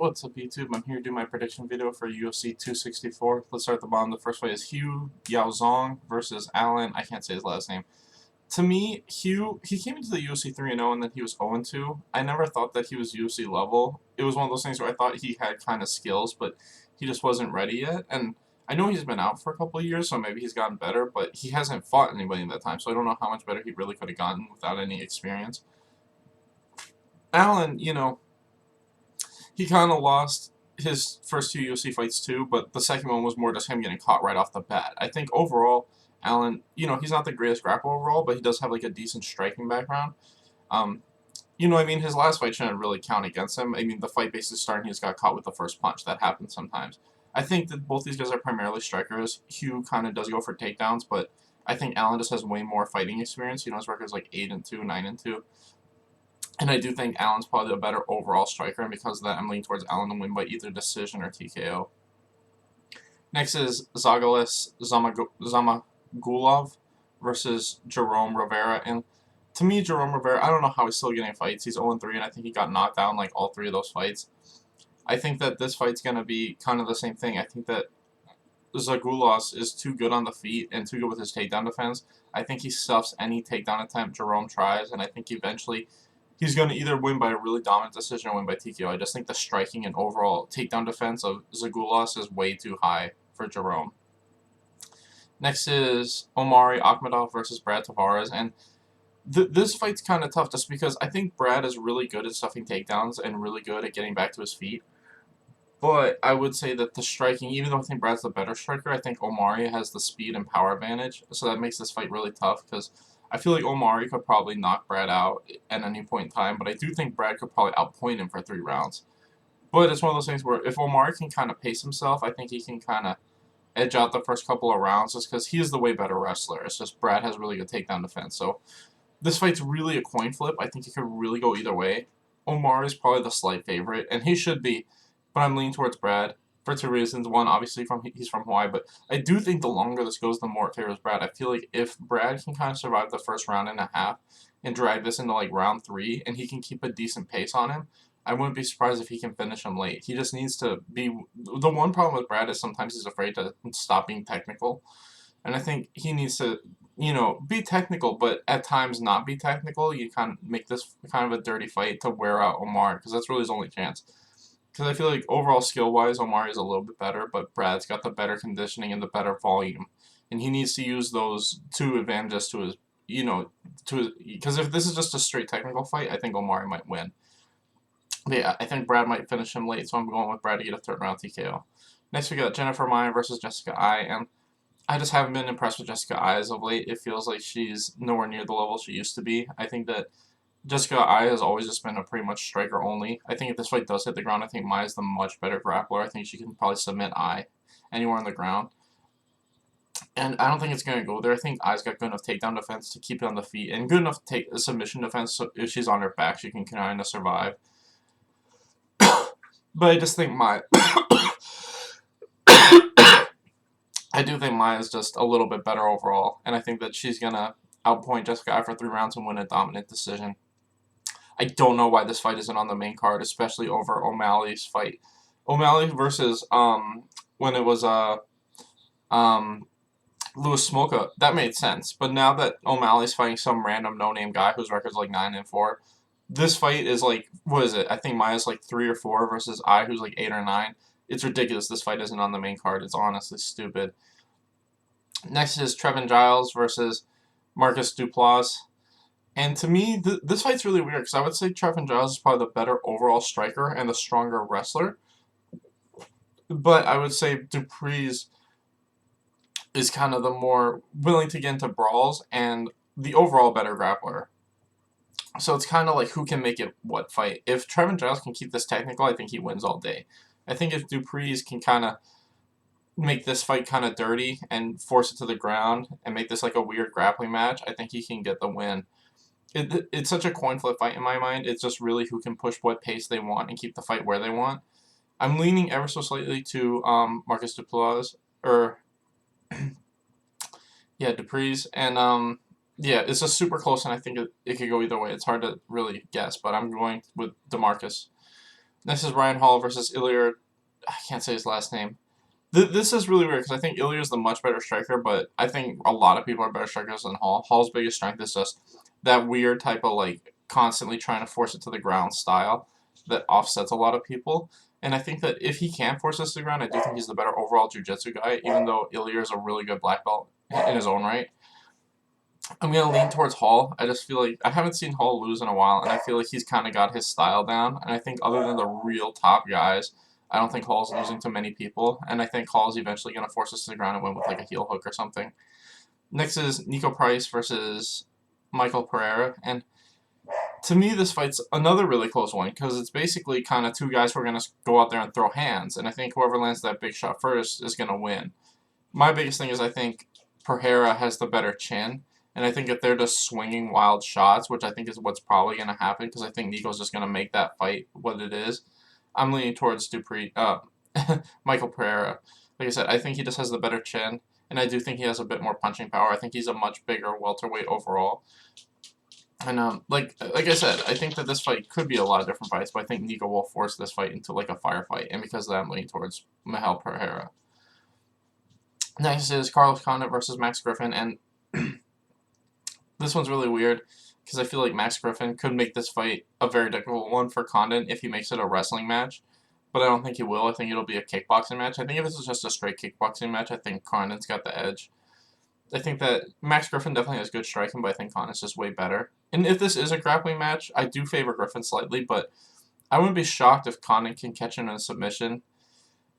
What's up, YouTube? I'm here to do my prediction video for UFC 264. Let's start at the bottom. The first fight is Hugh Yaozong versus Alan. I can't say his last name. To me, Hugh, he came into the UFC 3-0 and then he was 0-2. I never thought that he was UFC level. It was one of those things where I thought he had kind of skills, but he just wasn't ready yet. And I know he's been out for a couple of years, so maybe he's gotten better, but he hasn't fought anybody in that time, so I don't know how much better he really could have gotten without any experience. Alan, he kind of lost his first two UFC fights too, but the second one was more just him getting caught right off the bat. I think overall, Allen, he's not the greatest grappler overall, but he does have like a decent striking background. Um, his last fight shouldn't really count against him. I mean, the fight basically started, he just got caught with the first punch. That happens sometimes. I think that both these guys are primarily strikers. Hugh kind of does go for takedowns, but I think Allen just has way more fighting experience. His record's like 8-2, 9-2. And I do think Allen's probably a better overall striker, and because of that, I'm leaning towards Allen to win by either decision or TKO. Next is Zagalis Zamagulov versus Jerome Rivera. And to me, Jerome Rivera, I don't know how he's still getting fights. He's 0-3, and I think he got knocked out in like all three of those fights. I think that this fight's going to be kind of the same thing. I think that Zagulas is too good on the feet and too good with his takedown defense. I think he stuffs any takedown attempt Jerome tries, and I think eventually he's going to either win by a really dominant decision or win by TKO. I just think the striking and overall takedown defense of Zagulas is way too high for Jerome. Next is Omari Akhmedov versus Brad Tavares, and this fight's kind of tough just because I think Brad is really good at stuffing takedowns and really good at getting back to his feet. But I would say that the striking, even though I think Brad's the better striker, I think Omari has the speed and power advantage. So that makes this fight really tough because I feel like Omari could probably knock Brad out at any point in time. But I do think Brad could probably outpoint him for 3 rounds. But it's one of those things where if Omari can kind of pace himself, I think he can kind of edge out the first couple of rounds just because he is the way better wrestler. It's just Brad has really good takedown defense. So this fight's really a coin flip. I think it could really go either way. Omari is probably the slight favorite, and he should be. But I'm leaning towards Brad for 2 reasons. One, obviously, he's from Hawaii, but I do think the longer this goes, the more it favors Brad. I feel like if Brad can kind of survive the first round and a half and drag this into like round 3, and he can keep a decent pace on him, I wouldn't be surprised if he can finish him late. He just needs to be. The one problem with Brad is sometimes he's afraid to stop being technical, and I think he needs to, be technical, but at times not be technical. You kind of make this kind of a dirty fight to wear out Omar because that's really his only chance. Because I feel like overall skill-wise, Omari is a little bit better, but Brad's got the better conditioning and the better volume. And he needs to use those 2 advantages to his, because if this is just a straight technical fight, I think Omari might win. But yeah, I think Brad might finish him late, so I'm going with Brad to get a 3rd round TKO. Next we got Jennifer Maia versus Jessica Eye, and I just haven't been impressed with Jessica Eye as of late. It feels like she's nowhere near the level she used to be. I think that Jessica Eye has always just been a pretty much striker only. I think if this fight does hit the ground, I think Maia's the much better grappler. I think she can probably submit Eye anywhere on the ground. And I don't think it's going to go there. I think Eye's got good enough takedown defense to keep it on the feet and good enough to take a submission defense so if she's on her back, she can kind of survive. But I just think I do think Maia's just a little bit better overall. And I think that she's going to outpoint Jessica Eye for 3 rounds and win a dominant decision. I don't know why this fight isn't on the main card, especially over O'Malley's fight. O'Malley versus when it was Louis Smolka, that made sense. But now that O'Malley's fighting some random no-name guy whose record's like 9-4, this fight is like, what is it? I think Maia's like 3 or 4 versus Eye who's like 8 or 9. It's ridiculous this fight isn't on the main card. It's honestly stupid. Next is Trevin Giles versus Marcus Duplass. And to me, this fight's really weird because I would say Trevin Giles is probably the better overall striker and the stronger wrestler. But I would say Dupreez is kind of the more willing to get into brawls and the overall better grappler. So it's kind of like who can make it what fight. If Trevin Giles can keep this technical, I think he wins all day. I think if Dupreez can kind of make this fight kind of dirty and force it to the ground and make this like a weird grappling match, I think he can get the win. It's such a coin flip fight in my mind. It's just really who can push what pace they want and keep the fight where they want. I'm leaning ever so slightly to Marcus Duplass, or yeah, Dupreez, and yeah, it's just super close, and I think it could go either way. It's hard to really guess, but I'm going with DeMarcus. Next is Ryan Hall versus Ilir. I can't say his last name. This is really weird because I think Ilir is the much better striker, but I think a lot of people are better strikers than Hall. Hall's biggest strength is just that weird type of like constantly trying to force it to the ground style that offsets a lot of people. And I think that if he can force this to the ground, I do think he's the better overall jiu-jitsu guy, even though Ilir is a really good black belt in his own right. I'm going to lean towards Hall. I just feel like I haven't seen Hall lose in a while, and I feel like he's kind of got his style down. And I think other than the real top guys, I don't think Hall's losing to many people. And I think Hall's eventually going to force us to the ground and win with like a heel hook or something. Next is Nico Price versus Michael Pereira. And to me, this fight's another really close one because it's basically kind of two guys who are going to go out there and throw hands. And I think whoever lands that big shot first is going to win. My biggest thing is I think Pereira has the better chin. And I think if they're just swinging wild shots, which I think is what's probably going to happen, because I think Nico's just going to make that fight what it is, I'm leaning towards Michael Pereira. Like I said, I think he just has the better chin, and I do think he has a bit more punching power. I think he's a much bigger welterweight overall. And like I said, I think that this fight could be a lot of different fights, but I think Nico will force this fight into like a firefight, and because of that, I'm leaning towards Michael Pereira. Next is Carlos Condit versus Max Griffin, and this one's really weird because I feel like Max Griffin could make this fight a very difficult one for Condit if he makes it a wrestling match, but I don't think he will. I think it'll be a kickboxing match. I think if this is just a straight kickboxing match, I think Condit's got the edge. I think that Max Griffin definitely has good striking, but I think Condit's just way better. And if this is a grappling match, I do favor Griffin slightly, but I wouldn't be shocked if Condit can catch him in a submission.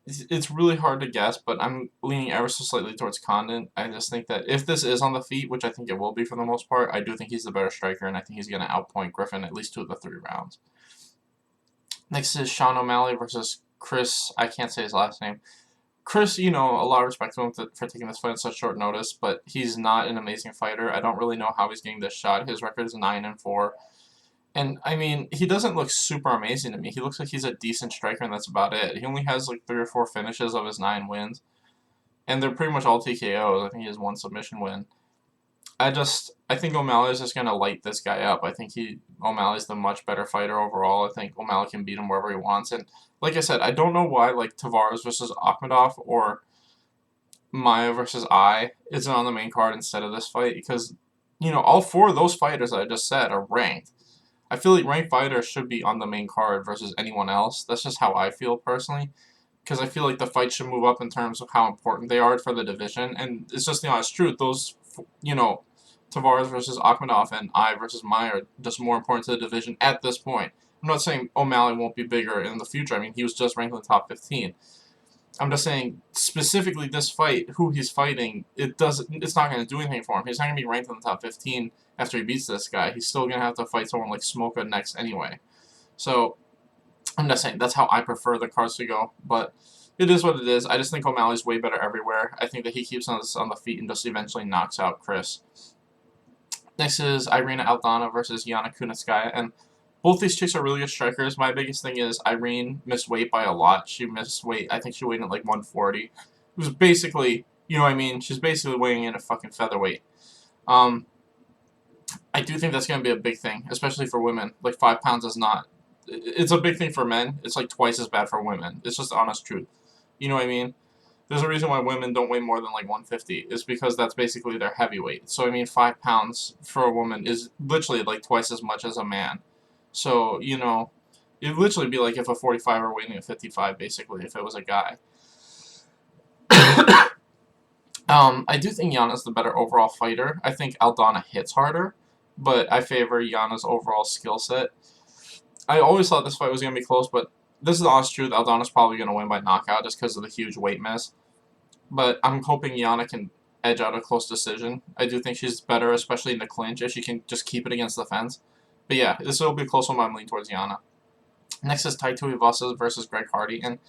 It's really hard to guess, but I'm leaning ever so slightly towards Condit. I just think that if this is on the feet, which I think it will be for the most part, I do think he's the better striker, and I think he's going to outpoint Griffin at least 2 of the 3 rounds. Next is Sean O'Malley versus Chris. I can't say his last name. Chris, a lot of respect to him for taking this fight on such short notice, but he's not an amazing fighter. I don't really know how he's getting this shot. His record is 9-4. And, I mean, he doesn't look super amazing to me. He looks like he's a decent striker, and that's about it. He only has, like, 3 or 4 finishes of his 9 wins. And they're pretty much all TKOs. I think he has 1 submission win. I think O'Malley's just going to light this guy up. I think O'Malley's the much better fighter overall. I think O'Malley can beat him wherever he wants. And, like I said, I don't know why, like, Tavares versus Akhmedov or Maia versus I isn't on the main card instead of this fight. Because, all 4 of those fighters that I just said are ranked. I feel like ranked fighters should be on the main card versus anyone else. That's just how I feel personally. Because I feel like the fight should move up in terms of how important they are for the division. And it's just the honest truth. Those, Tavares versus Akhmedov and I versus Maia are just more important to the division at this point. I'm not saying O'Malley won't be bigger in the future. I mean, he was just ranked in the top 15. I'm just saying, specifically this fight, who he's fighting, it's not going to do anything for him. He's not going to be ranked in the top 15 after he beats this guy. He's still going to have to fight someone like Smoka next anyway. So, I'm just saying, that's how I prefer the cards to go. But it is what it is. I just think O'Malley's way better everywhere. I think that he keeps us on the feet and just eventually knocks out Chris. Next is Irina Aldana versus Yana Kunitskaya, and both these chicks are really good strikers. My biggest thing is Irene missed weight by a lot. She missed weight. I think she weighed in like 140. It was basically, she's basically weighing in a fucking featherweight. I do think that's going to be a big thing, especially for women. Like 5 pounds is not. It's a big thing for men. It's like twice as bad for women. It's just the honest truth. You know what I mean? There's a reason why women don't weigh more than like 150. It's because that's basically their heavyweight. So, 5 pounds for a woman is literally like twice as much as a man. So, it'd literally be like if a 45 were weighing at 55, basically, if it was a guy. I do think Yana's the better overall fighter. I think Aldana hits harder, but I favor Yana's overall skill set. I always thought this fight was going to be close, but this is the honest truth. Aldana's probably going to win by knockout just because of the huge weight miss. But I'm hoping Yana can edge out a close decision. I do think she's better, especially in the clinch, if she can just keep it against the fence. But yeah, this will be a close one, but I'm leaning towards Yana. Next is Tai Tuivasa versus Greg Hardy, and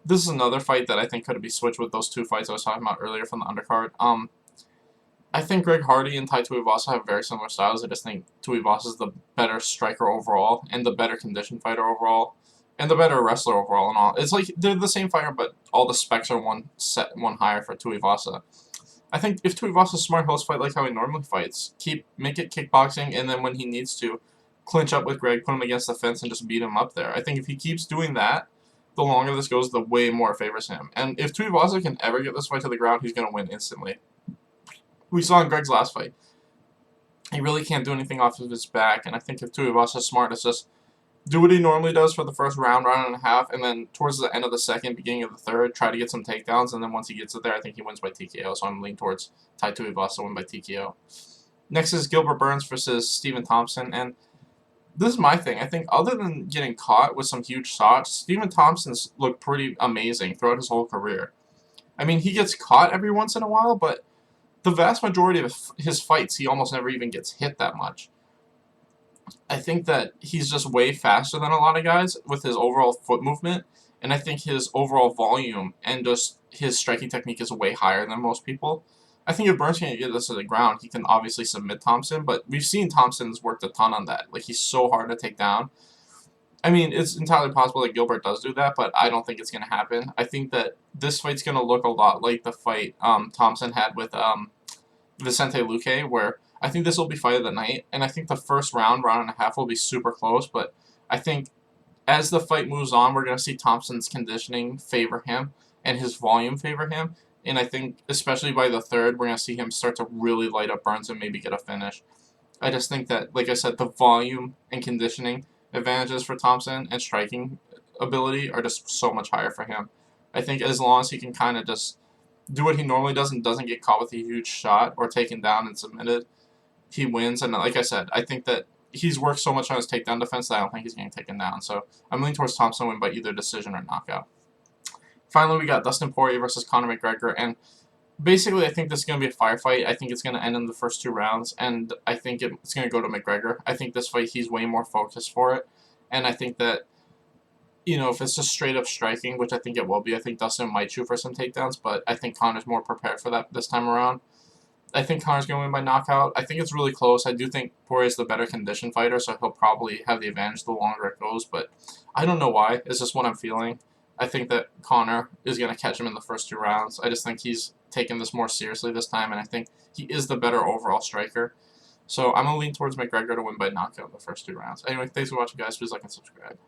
this is another fight that I think could be switched with those 2 fights I was talking about earlier from the undercard. I think Greg Hardy and Tai Tuivasa have very similar styles. I just think Tuivasa is the better striker overall, and the better conditioned fighter overall, and the better wrestler overall and all. It's like they're the same fighter, but all the specs are one higher for Tuivasa. I think if Tuivasa's smart, he'll fight like how he normally fights. Make it kickboxing, and then when he needs to, clinch up with Greg, put him against the fence, and just beat him up there. I think if he keeps doing that, the longer this goes, the way more it favors him. And if Tuivasa can ever get this fight to the ground, he's going to win instantly. We saw in Greg's last fight. He really can't do anything off of his back, and I think if Tuivasa's smart, it's just do what he normally does for the first round, round and a half, and then towards the end of the second, beginning of the third, try to get some takedowns, and then once he gets it there, I think he wins by TKO, so I'm leaning towards Tai Tuivasa win by TKO. Next is Gilbert Burns versus Stephen Thompson, and this is my thing. I think other than getting caught with some huge shots, Stephen Thompson's looked pretty amazing throughout his whole career. I mean, he gets caught every once in a while, but the vast majority of his fights, he almost never even gets hit that much. I think that he's just way faster than a lot of guys with his overall foot movement, and I think his overall volume and just his striking technique is way higher than most people. I think if Burns can get this to the ground, he can obviously submit Thompson, but we've seen Thompson's worked a ton on that. Like, he's so hard to take down. I mean, it's entirely possible that Gilbert does do that, but I don't think it's going to happen. I think that this fight's going to look a lot like the fight Thompson had with Vicente Luque, where I think this will be fight of the night, and I think the first round, round and a half, will be super close, but I think as the fight moves on, we're going to see Thompson's conditioning favor him and his volume favor him, and I think especially by the third, we're going to see him start to really light up Burns and maybe get a finish. I just think that, like I said, the volume and conditioning advantages for Thompson and striking ability are just so much higher for him. I think as long as he can kind of just do what he normally does and doesn't get caught with a huge shot or taken down and submitted, he wins. And like I said, I think that he's worked so much on his takedown defense that I don't think he's getting taken down. So I'm leaning towards Thompson win by either decision or knockout. Finally, we got Dustin Poirier versus Conor McGregor, and basically, I think this is going to be a firefight. I think it's going to end in the first 2 rounds, and I think it's going to go to McGregor. I think this fight, he's way more focused for it, and I think that, you know, if it's just straight-up striking, which I think it will be, I think Dustin might shoot for some takedowns, but I think Conor's more prepared for that this time around. I think Conor's going to win by knockout. I think it's really close. I do think Poirier's the better conditioned fighter, so he'll probably have the advantage the longer it goes, but I don't know why. It's just what I'm feeling. I think that Conor is going to catch him in the first 2 rounds. I just think he's taking this more seriously this time, and I think he is the better overall striker. So I'm going to lean towards McGregor to win by knockout in the first 2 rounds. Anyway, thanks for watching, guys. Please like and subscribe.